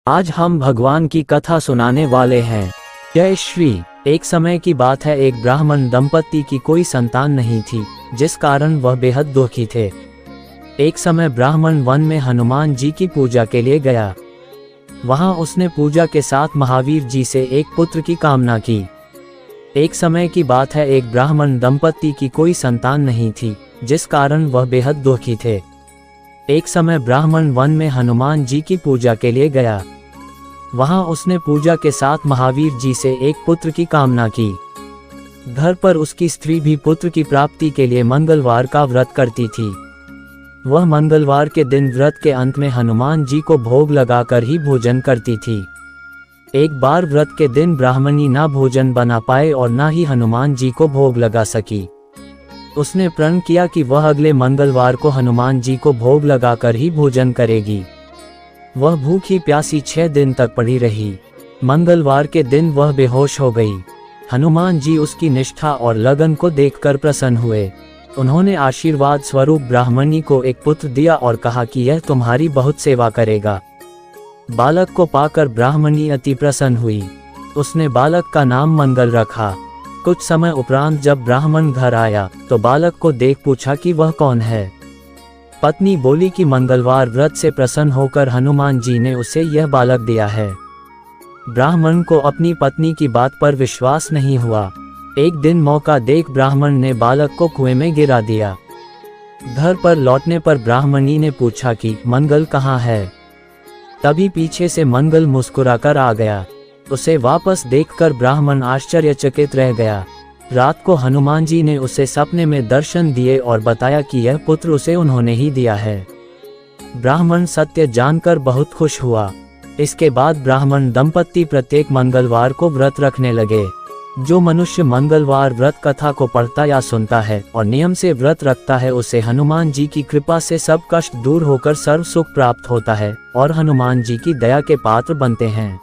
आज हम भगवान की कथा सुनाने वाले हैं। जय श्री। एक समय की बात है, एक ब्राह्मण दंपति की कोई संतान नहीं थी, जिस कारण वह बेहद दुखी थे। एक समय ब्राह्मण वन में हनुमान जी की पूजा के लिए गया। वहां उसने पूजा के साथ महावीर जी से एक पुत्र की कामना की। एक समय की बात है, एक ब्राह्मण दंपति की कोई संतान नहीं थी, जिस कारण वह बेहद दुखी थे। एक समय ब्राह्मण वन में हनुमान जी की पूजा के लिए गया। वहां उसने पूजा के साथ महावीर जी से एक पुत्र की कामना की। घर पर उसकी स्त्री भी पुत्र की प्राप्ति के लिए मंगलवार का व्रत करती थी। वह मंगलवार के दिन व्रत के अंत में हनुमान जी को भोग लगाकर ही भोजन करती थी। एक बार व्रत के दिन ब्राह्मणी ना भोजन बना पाए और ना ही हनुमान जी को भोग लगा सकी। उसने प्रण किया कि वह अगले मंगलवार को हनुमान जी को भोग लगाकर ही भोजन करेगी। वह भूखी प्यासी 6 दिन तक पड़ी रही। मंगलवार के दिन वह बेहोश हो गई। हनुमान जी उसकी निष्ठा और लगन को देखकर प्रसन्न हुए। उन्होंने आशीर्वाद स्वरूप ब्राह्मणी को एक पुत्र दिया और कहा कि यह तुम्हारी बहुत सेवा करेगा। बालक को पाकर ब्राह्मणी अति प्रसन्न हुई। उसने बालक का नाम मंगल रखा। कुछ समय उपरांत जब ब्राह्मण घर आया तो बालक को देख पूछा कि वह कौन है। पत्नी बोली कि मंगलवार व्रत से प्रसन्न होकर हनुमान जी ने उसे यह बालक दिया है। ब्राह्मण को अपनी पत्नी की बात पर विश्वास नहीं हुआ। एक दिन मौका देख ब्राह्मण ने बालक को कुएं में गिरा दिया। घर पर लौटने पर ब्राह्मणी ने पूछा कि मंगल कहाँ है। तभी पीछे से मंगल मुस्कुराकर आ गया। उसे वापस देखकर ब्राह्मण आश्चर्यचकित रह गया। रात को हनुमान जी ने उसे सपने में दर्शन दिए और बताया कि यह पुत्र उसे उन्होंने ही दिया है। ब्राह्मण सत्य जानकर बहुत खुश हुआ। इसके बाद ब्राह्मण दंपति प्रत्येक मंगलवार को व्रत रखने लगे। जो मनुष्य मंगलवार व्रत कथा को पढ़ता या सुनता है और नियम से व्रत रखता है, उसे हनुमान जी की कृपा से सब कष्ट दूर होकर सर्व सुख प्राप्त होता है और हनुमान जी की दया के पात्र बनते हैं।